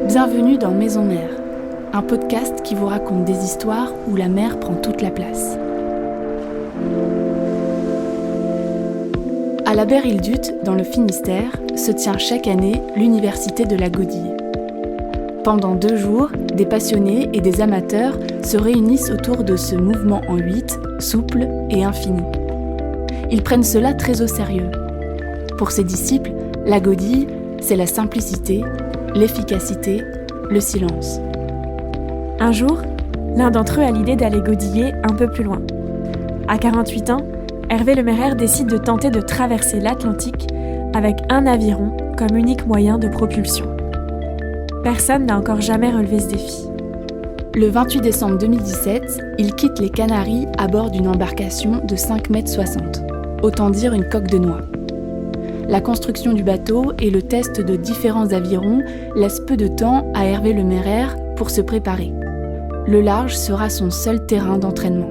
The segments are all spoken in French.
Bienvenue dans Maison Mère, un podcast qui vous raconte des histoires où la mer prend toute la place. À la Berre-Île-Dut, dans le Finistère, se tient chaque année l'Université de la Godille. Pendant 2 jours, des passionnés et des amateurs se réunissent autour de ce mouvement en 8, souple et infini. Ils prennent cela très au sérieux. Pour ses disciples, la Godille, c'est la simplicité, l'efficacité, le silence. Un jour, l'un d'entre eux a l'idée d'aller godiller un peu plus loin. À 48 ans, Hervé Lemaire décide de tenter de traverser l'Atlantique avec un aviron comme unique moyen de propulsion. Personne n'a encore jamais relevé ce défi. Le 28 décembre 2017, il quitte les Canaries à bord d'une embarcation de 5,60 m, autant dire une coque de noix. La construction du bateau et le test de différents avirons laissent peu de temps à Hervé Lemaire pour se préparer. Le large sera son seul terrain d'entraînement.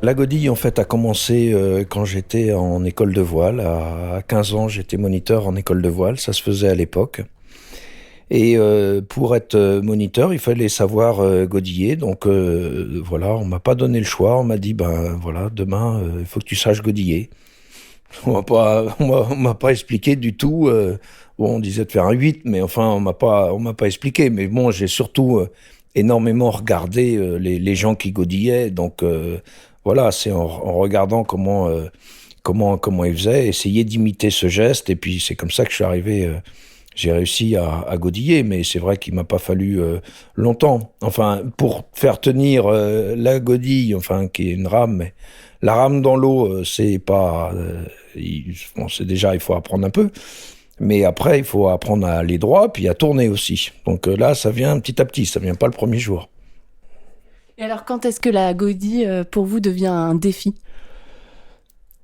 La godille, en fait, a commencé quand j'étais en école de voile. À 15 ans, j'étais moniteur en école de voile. Ça se faisait à l'époque. Et pour être moniteur, il fallait savoir godiller. Donc voilà, on m'a pas donné le choix. On m'a dit, voilà, demain, il faut que tu saches godiller. On m'a pas expliqué du tout. Bon, on disait de faire un 8, mais enfin, on m'a pas expliqué. Mais bon, j'ai surtout énormément regardé les gens qui godillaient. Donc voilà, c'est en regardant comment ils faisaient, essayer d'imiter ce geste. Et puis c'est comme ça que je suis arrivé. J'ai réussi à godiller, mais c'est vrai qu'il m'a pas fallu longtemps. Enfin, pour faire tenir la godille, enfin, qui est une rame, mais la rame dans l'eau, c'est pas... c'est déjà, il faut apprendre un peu. Mais après, il faut apprendre à aller droit, puis à tourner aussi. Donc là, ça vient petit à petit, ça vient pas le premier jour. Et alors, quand est-ce que la godille, pour vous, devient un défi ?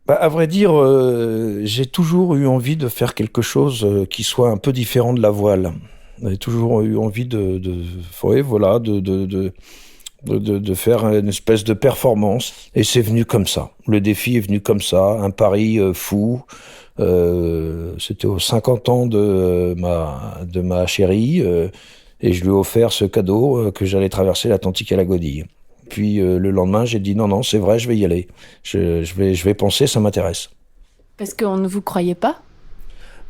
À vrai dire, j'ai toujours eu envie de faire quelque chose qui soit un peu différent de la voile. J'ai toujours eu envie de faire une espèce de performance. Et c'est venu comme ça. Le défi est venu comme ça. Un pari fou. C'était aux 50 ans de ma chérie. Et je lui ai offert ce cadeau que j'allais traverser l'Atlantique à la godille. Puis le lendemain, j'ai dit non, c'est vrai, je vais y aller. Je vais penser, ça m'intéresse. Parce qu'on ne vous croyait pas ?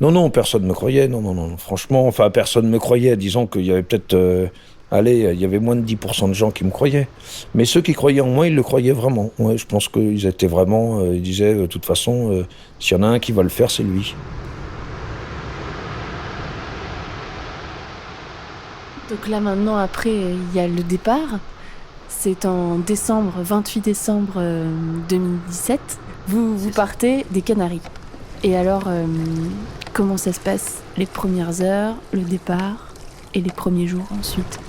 Non, personne ne me croyait. Non. Franchement, enfin, personne ne me croyait. Disons qu'il y avait peut-être... il y avait moins de 10% de gens qui me croyaient. Mais ceux qui croyaient en moi, ils le croyaient vraiment. Ouais, je pense qu'ils étaient vraiment... ils disaient, de toute façon, s'il y en a un qui va le faire, c'est lui. Donc là, maintenant, après, il y a le départ. C'est en 28 décembre 2017. Vous partez des Canaries. Et alors, comment ça se passe ? Les premières heures, le départ et les premiers jours ensuite ?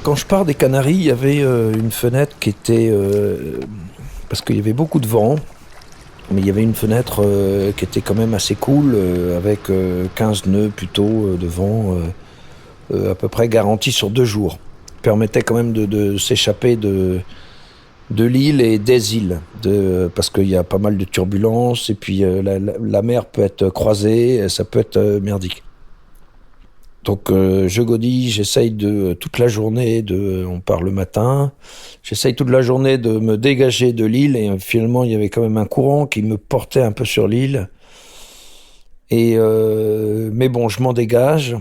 Quand je pars des Canaries, il y avait une fenêtre qui était... parce qu'il y avait beaucoup de vent, mais il y avait une fenêtre qui était quand même assez cool, avec 15 nœuds plutôt de vent, à peu près garanti sur 2 jours. Permettait quand même de s'échapper de l'île et des îles, parce qu'il y a pas mal de turbulences, et puis la mer peut être croisée, ça peut être merdique. Donc je godille, j'essaye toute la journée, on part le matin, j'essaye toute la journée de me dégager de l'île, et finalement il y avait quand même un courant qui me portait un peu sur l'île. Mais bon, je m'en dégage.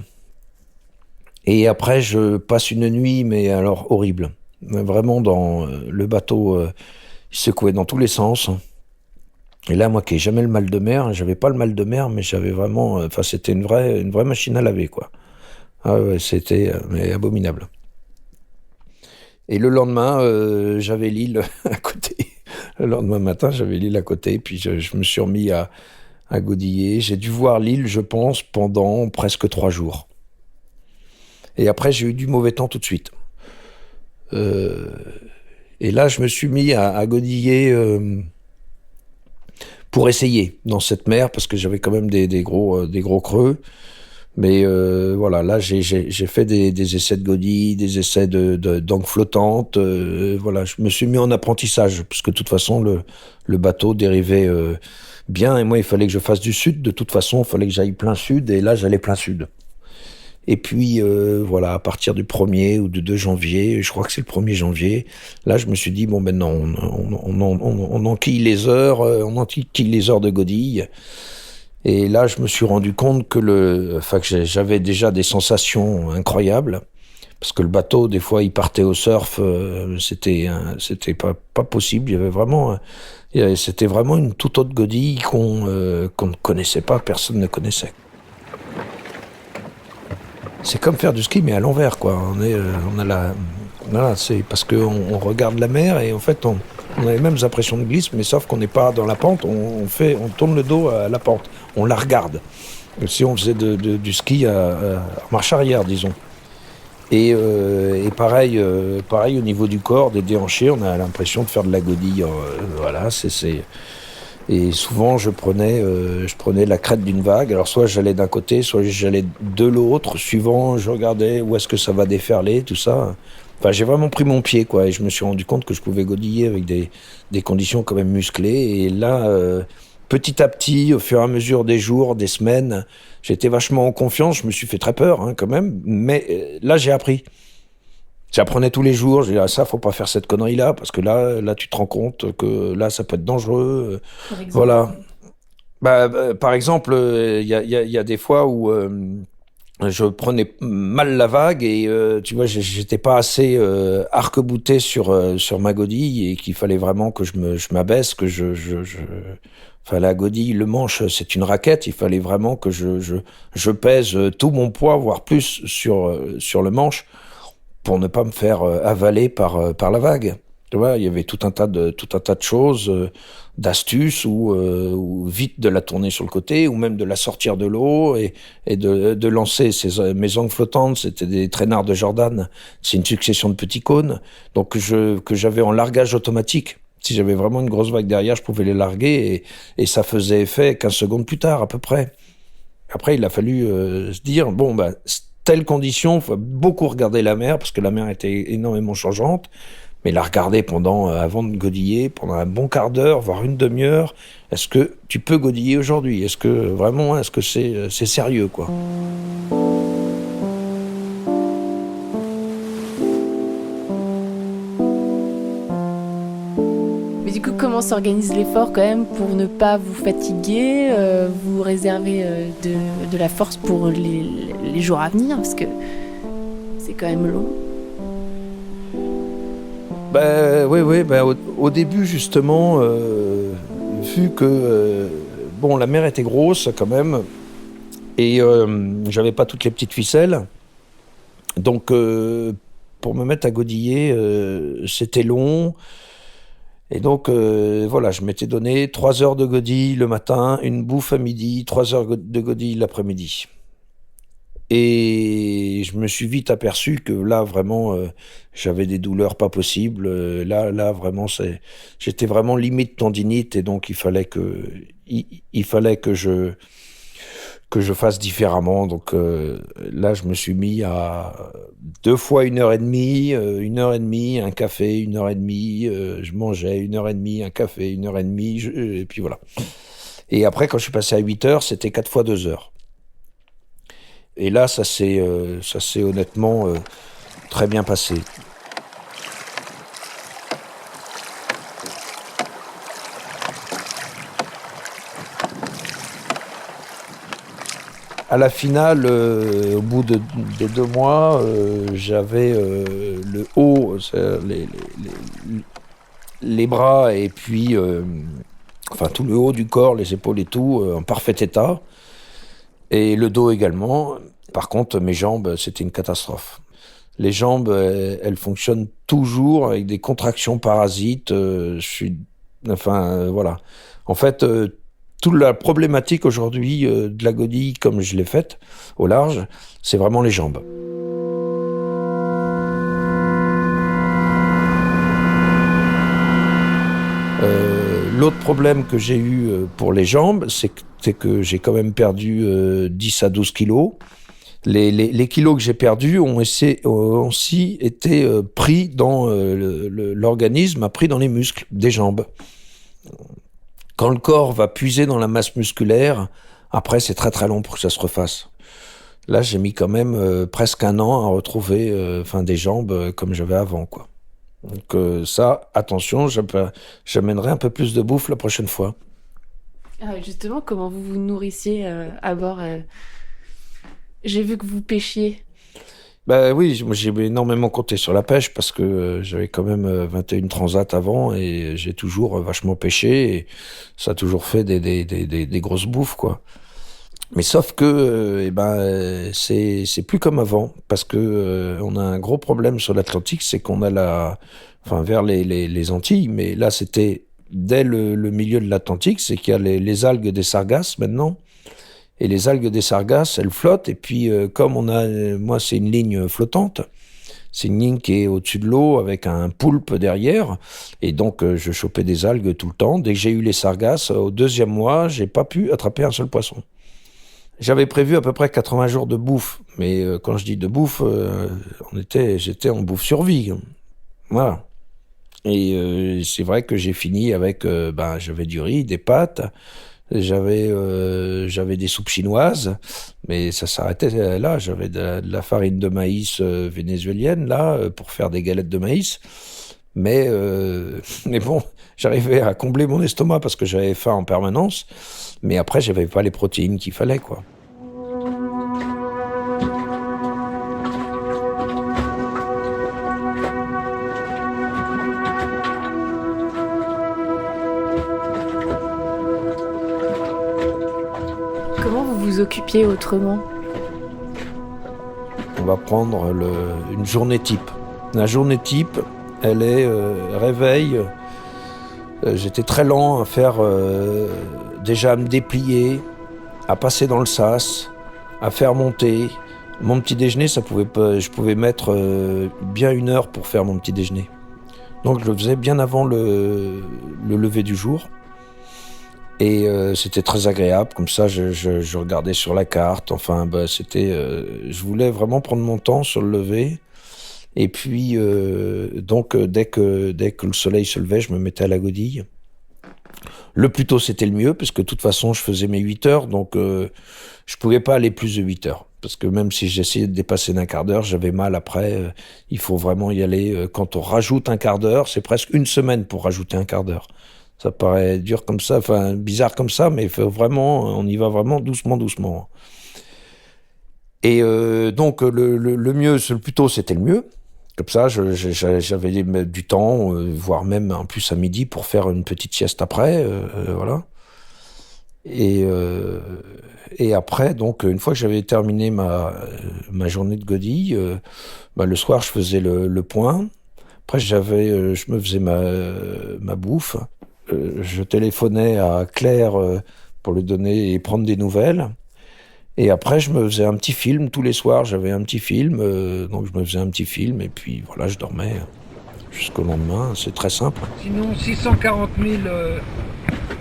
Et après, je passe une nuit, mais alors horrible. Vraiment, dans le bateau, il secouait dans tous les sens. Et là, moi qui n'ai jamais le mal de mer, j'avais pas le mal de mer, mais j'avais vraiment... c'était une vraie machine à laver, quoi. Ah ouais, c'était mais abominable. Et le lendemain, j'avais l'île à côté. Le lendemain matin, j'avais l'île à côté, puis je me suis remis à godiller. J'ai dû voir l'île, je pense, pendant presque 3 jours. Et après, j'ai eu du mauvais temps tout de suite. Et là, je me suis mis à godiller pour essayer dans cette mer, parce que j'avais quand même des gros creux. Mais voilà, là j'ai fait des essais de godilles, des essais d'angle flottante. Voilà, je me suis mis en apprentissage parce que de toute façon le bateau dérivait bien et moi il fallait que je fasse du sud. De toute façon, il fallait que j'aille plein sud et là j'allais plein sud. Et puis voilà, à partir du 1er ou du 2 janvier, je crois que c'est le 1er janvier, là je me suis dit bon ben non, on enquille les heures, on enquille les heures de godille. Et là, je me suis rendu compte que j'avais déjà des sensations incroyables, parce que le bateau, des fois, il partait au surf, c'était pas possible. C'était vraiment une toute autre godille qu'on ne connaissait pas, personne ne connaissait. C'est comme faire du ski, mais à l'envers, quoi. Voilà, c'est parce qu'on regarde la mer et en fait, on a les mêmes impressions de glisse, mais sauf qu'on n'est pas dans la pente, on tourne le dos à la pente, on la regarde. Si on faisait du ski à marche arrière, disons. Et pareil au niveau du corps, des déhanchés, on a l'impression de faire de la godille. Voilà, Et souvent, je prenais la crête d'une vague. Alors, soit j'allais d'un côté, soit j'allais de l'autre. Suivant, je regardais où est-ce que ça va déferler, tout ça. Enfin, j'ai vraiment pris mon pied, quoi. Et je me suis rendu compte que je pouvais godiller avec des conditions quand même musclées. Et là, petit à petit, au fur et à mesure des jours, des semaines, j'étais vachement en confiance. Je me suis fait très peur, hein, quand même. Mais là, j'ai appris. J'apprenais tous les jours, je disais, ça, faut pas faire cette connerie-là, parce que là, tu te rends compte que là, ça peut être dangereux. Voilà. Par exemple, il y a des fois où je prenais mal la vague et tu vois, j'étais pas assez arc-bouté sur ma godille et qu'il fallait vraiment que je m'abaisse, que enfin, la godille, le manche, c'est une raquette. Il fallait vraiment que je pèse tout mon poids, voire plus, sur le manche, pour ne pas me faire avaler par la vague. Tu vois, il y avait tout un tas de choses, d'astuces ou vite de la tourner sur le côté ou même de la sortir de l'eau et de lancer mes angles flottantes. C'était des traînards de Jordan. C'est une succession de petits cônes, donc que j'avais en largage automatique. Si j'avais vraiment une grosse vague derrière, je pouvais les larguer et ça faisait effet 15 secondes plus tard à peu près. Après, il a fallu se dire bon bah telle condition, faut beaucoup regarder la mer parce que la mer était énormément changeante, mais la regarder avant de godiller, pendant un bon quart d'heure, voire une demi-heure. Est-ce que tu peux godiller aujourd'hui ? Est-ce que c'est sérieux, quoi ? Mais du coup, comment s'organise l'effort quand même pour ne pas vous fatiguer, vous réserver de la force pour les jours à venir, parce que c'est quand même long. Oui, au début justement, vu que la mer était grosse quand même, et j'avais pas toutes les petites ficelles, donc pour me mettre à godiller, c'était long. Et donc, je m'étais donné 3 heures de godille le matin, une bouffe à midi, 3 heures de godille l'après-midi. Et je me suis vite aperçu que là, vraiment, j'avais des douleurs pas possibles. Là, vraiment, j'étais vraiment limite tendinite et donc il fallait que je fasse différemment. Donc là, je me suis mis à 2 fois 1h30, un café, 1h30, je mangeais 1h30, un café, 1h30, et puis voilà. Et après, quand je suis passé à 8 heures, c'était 4 fois 2 heures. Et là, ça s'est honnêtement très bien passé. À la finale, au bout des 2 mois, j'avais le haut, les bras et puis tout le haut du corps, les épaules et tout, en parfait état. Et le dos également. Par contre, mes jambes, c'était une catastrophe. Les jambes, elles fonctionnent toujours avec des contractions parasites. Voilà. En fait, toute la problématique aujourd'hui de la godille, comme je l'ai faite au large, c'est vraiment les jambes. L'autre problème que j'ai eu pour les jambes, c'est que j'ai quand même perdu 10 à 12 kilos. les kilos que j'ai perdus ont aussi été pris dans l'organisme, a pris dans les muscles des jambes. Quand le corps va puiser dans la masse musculaire, après c'est très très long pour que ça se refasse. Là, j'ai mis quand même presque un an à retrouver des jambes comme j'avais avant, quoi. Donc ça, attention, j'amènerai un peu plus de bouffe la prochaine fois. Ah, justement, comment vous vous nourrissiez à bord J'ai vu que vous pêchiez. Bah oui, moi, j'ai énormément compté sur la pêche parce que j'avais quand même 21 transats avant et j'ai toujours vachement pêché et ça a toujours fait des grosses bouffes, quoi. Mais sauf que c'est plus comme avant parce que on a un gros problème sur l'Atlantique, c'est qu'on a vers les Antilles, mais là c'était dès le milieu de l'Atlantique, c'est qu'il y a les algues des sargasses maintenant. Et les algues des sargasses, elles flottent. Et puis, comme moi, c'est une ligne flottante. C'est une ligne qui est au-dessus de l'eau avec un poulpe derrière. Et donc, je chopais des algues tout le temps. Dès que j'ai eu les sargasses, au 2e mois, j'ai pas pu attraper un seul poisson. J'avais prévu à peu près 80 jours de bouffe. Mais quand je dis de bouffe, j'étais en bouffe survie. Voilà. Et c'est vrai que j'ai fini avec, j'avais du riz, des pâtes. J'avais des soupes chinoises, mais ça s'arrêtait là. J'avais de la farine de maïs vénézuélienne là pour faire des galettes de maïs, mais bon, j'arrivais à combler mon estomac parce que j'avais faim en permanence. Mais après, j'avais pas les protéines qu'il fallait, quoi. Comment vous vous occupiez autrement? On va prendre une journée type. La journée type, elle est réveil. J'étais très lent à faire, déjà à me déplier, à passer dans le sas, à faire monter. Mon petit déjeuner, je pouvais mettre bien 1 heure pour faire mon petit déjeuner. Donc je le faisais bien avant le lever du jour. Et c'était très agréable, comme ça je regardais sur la carte, je voulais vraiment prendre mon temps sur le lever. Et puis dès que le soleil se levait, je me mettais à la godille. Le plus tôt c'était le mieux, parce que de toute façon je faisais mes 8 heures, donc je pouvais pas aller plus de 8 heures. Parce que même si j'essayais de dépasser d'un quart d'heure, j'avais mal après. Il faut vraiment y aller. Quand on rajoute un quart d'heure, c'est presque 1 semaine pour rajouter un quart d'heure. Ça paraît dur comme ça, bizarre comme ça, mais on y va vraiment doucement. Et donc le mieux, le plus tôt, c'était le mieux. Comme ça, j'avais du temps, voire même en plus à midi pour faire une petite sieste après, voilà. Et après, donc une fois que j'avais terminé ma journée de godille, le soir je faisais le point. Après je me faisais ma bouffe. Je téléphonais à Claire pour lui donner et prendre des nouvelles. Et après, je me faisais un petit film. Tous les soirs, j'avais un petit film. Donc, je me faisais un petit film. Et puis, voilà, je dormais jusqu'au lendemain. C'est très simple. Sinon, 640 000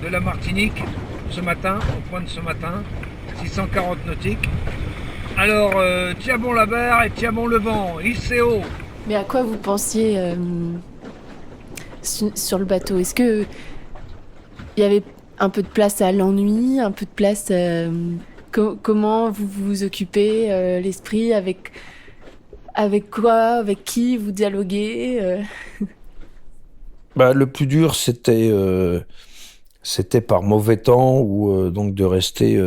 de la Martinique, ce matin, au point de ce matin. 640 nautiques. Alors, tiens bon la barre et tiens bon le vent. ICO. Mais à quoi vous pensiez sur le bateau? Est-ce que il y avait un peu de place à l'ennui, un peu de place comment vous vous occupez l'esprit, avec quoi, avec qui vous dialoguez Le plus dur, c'était par mauvais temps ou donc de rester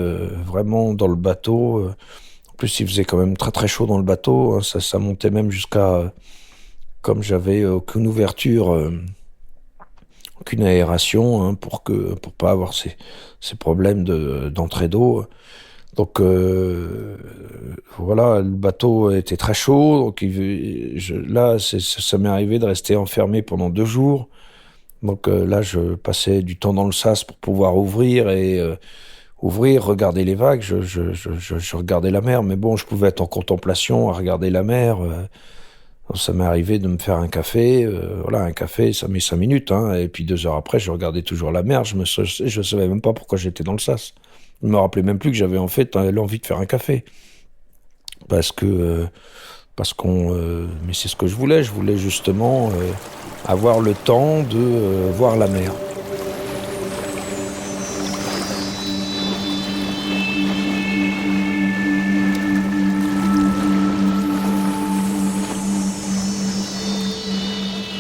vraiment dans le bateau. En plus, il faisait quand même très très chaud dans le bateau. Hein, ça montait même jusqu'à, comme j'avais aucune ouverture, aucune aération, hein, pour pas avoir ces problèmes d'entrée d'eau. Donc voilà, le bateau était très chaud. Donc ça m'est arrivé de rester enfermé pendant 2 jours. Donc là, je passais du temps dans le sas pour pouvoir ouvrir, regarder les vagues. Je regardais la mer, mais bon, je pouvais être en contemplation à regarder la mer. Ça m'est arrivé de me faire un café. Un café, ça met 5 minutes. Hein, et puis 2 heures après, je regardais toujours la mer. Je savais même pas pourquoi j'étais dans le sas. Je me rappelais même plus que j'avais en fait l'envie de faire un café. parce que mais c'est ce que je voulais justement avoir le temps de voir la mer.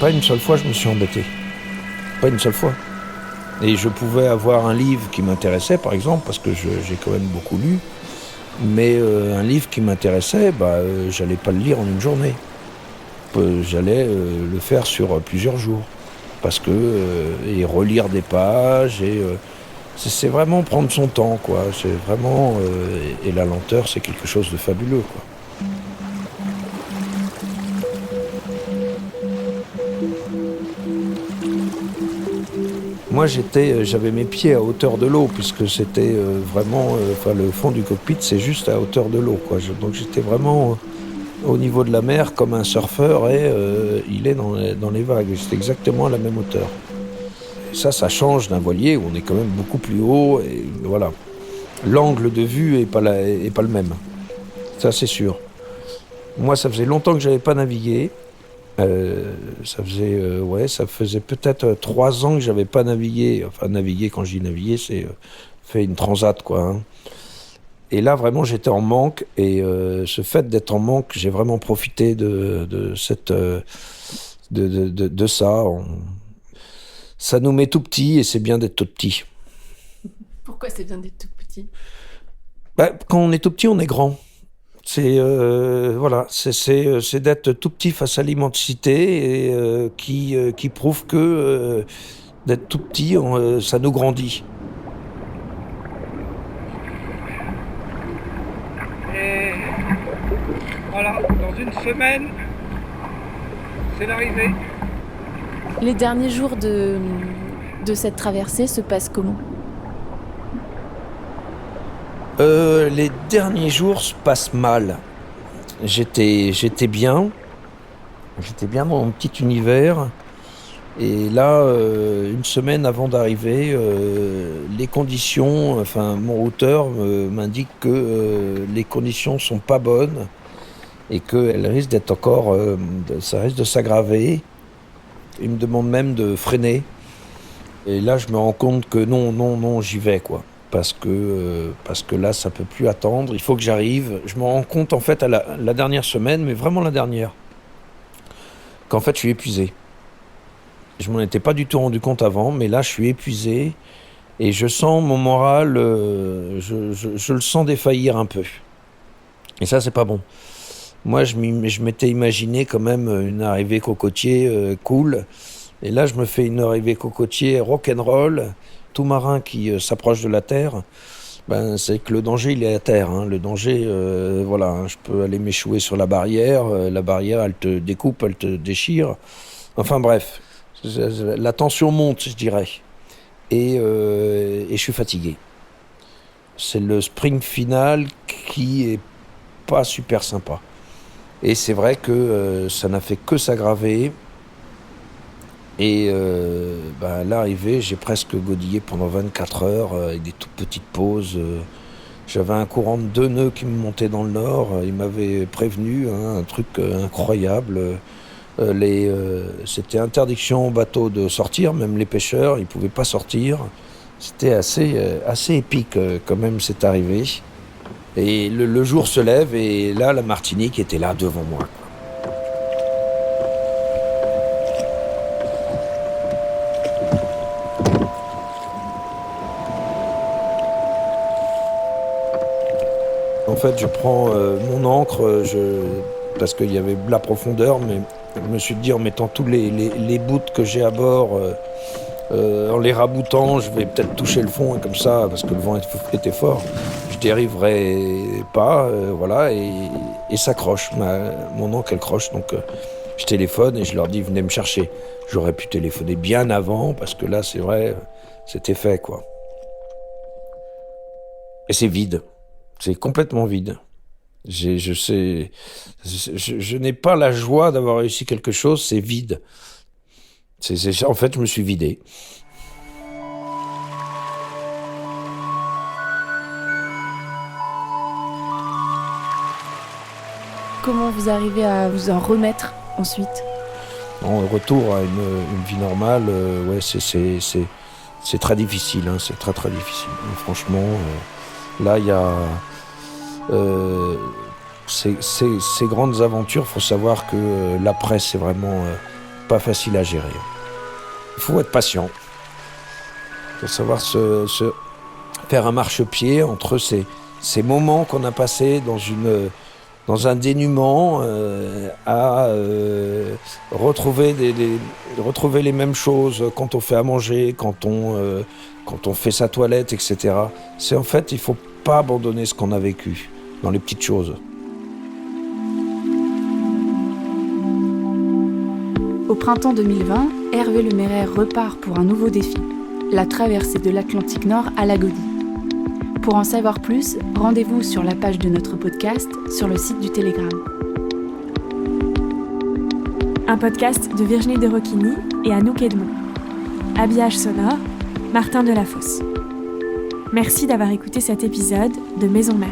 Pas une seule fois je me suis embêté, pas une seule fois. Et je pouvais avoir un livre qui m'intéressait, par exemple, parce que j'ai quand même beaucoup lu, mais un livre qui m'intéressait, j'allais pas le lire en une journée. J'allais le faire sur plusieurs jours, parce que et relire des pages, c'est vraiment prendre son temps, quoi. C'est vraiment et la lenteur, c'est quelque chose de fabuleux, quoi. Moi, j'avais mes pieds à hauteur de l'eau, puisque c'était vraiment, le fond du cockpit, c'est juste à hauteur de l'eau, quoi. Donc j'étais vraiment au niveau de la mer, comme un surfeur, et il est dans les vagues. Et c'est exactement à la même hauteur. Et ça change d'un voilier où on est quand même beaucoup plus haut, et voilà. L'angle de vue est pas le même. Ça, c'est sûr. Moi, ça faisait longtemps que j'avais pas navigué. Ça faisait peut-être 3 ans que j'avais pas navigué. Enfin, naviguer, quand je dis naviguer, c'est fait une transat, quoi. Hein. Et là, vraiment, j'étais en manque. Et ce fait d'être en manque, j'ai vraiment profité de ça. Ça nous met tout petits et c'est bien d'être tout petit. Pourquoi c'est bien d'être tout petit ? Quand on est tout petit, on est grand. C'est d'être tout petit face à l'immensité et qui prouve que d'être tout petit, ça nous grandit. Et voilà, dans une semaine, c'est l'arrivée. Les derniers jours de cette traversée se passent comment ? Les derniers jours se passent mal. J'étais bien dans mon petit univers. Et là, une semaine avant d'arriver, les conditions, mon routeur m'indique que les conditions sont pas bonnes et qu'elles risquent d'être encore, ça risque de s'aggraver. Il me demande même de freiner. Et là, je me rends compte que non, j'y vais, quoi. Parce que là, ça peut plus attendre. Il faut que j'arrive. Je me rends compte, en fait, à la dernière semaine, mais vraiment la dernière, qu'en fait, je suis épuisé. Je m'en étais pas du tout rendu compte avant, mais là, je suis épuisé et je sens mon moral, je le sens défaillir un peu. Et ça, c'est pas bon. Moi, je m'étais imaginé quand même une arrivée cocotier cool. Et là, je me fais une arrivée cocotier rock'n'roll, tout marin qui s'approche de la terre. C'est que le danger, il est à terre. Hein. Le danger, je peux aller m'échouer sur la barrière. La barrière, elle te découpe, elle te déchire. Enfin bref, la tension monte, je dirais. Et je suis fatigué. C'est le sprint final qui est pas super sympa. Et c'est vrai que ça n'a fait que s'aggraver. Et l'arrivée, j'ai presque godillé pendant 24 heures avec des toutes petites pauses. J'avais un courant de 2 nœuds qui me montait dans le nord. Il m'avait prévenu, un truc incroyable. C'était interdiction aux bateaux de sortir, même les pêcheurs, ils ne pouvaient pas sortir. C'était assez épique quand même cette arrivée. Et le jour se lève et là, la Martinique était là devant moi, quoi. En fait, je prends mon ancre, parce qu'il y avait de la profondeur, mais je me suis dit en mettant tous les bouts que j'ai à bord, en les raboutant, je vais peut-être toucher le fond, et comme ça, parce que le vent était fort, je dériverai pas, et ça croche. Mon ancre, elle croche, donc je téléphone et je leur dis venez me chercher. J'aurais pu téléphoner bien avant, parce que là, c'est vrai, c'était fait, quoi. Et c'est vide. C'est complètement vide. Je n'ai pas la joie d'avoir réussi quelque chose, c'est vide. En fait, je me suis vidé. vous arrivez à vous en remettre ensuite? En retour à une vie normale, ouais, c'est très difficile, hein, c'est très très difficile. Mais franchement, là, il y a ces grandes aventures. Faut savoir que l'après, c'est vraiment pas facile à gérer. Il faut être patient. Il faut savoir se faire un marchepied entre ces moments qu'on a passés dans un dénuement à retrouver retrouver les mêmes choses quand on fait à manger, quand on fait sa toilette, etc. C'est en fait, il faut pas abandonner ce qu'on a vécu dans les petites choses. Au printemps 2020, Hervé Lemaire repart pour un nouveau défi, la traversée de l'Atlantique Nord à la Gaudie. Pour en savoir plus, rendez-vous sur la page de notre podcast sur le site du Télégramme. Un podcast de Virginie de Roquigny et Anouk Edmond. Habillage sonore, Martin Delafosse. Merci d'avoir écouté cet épisode de Maison Mère.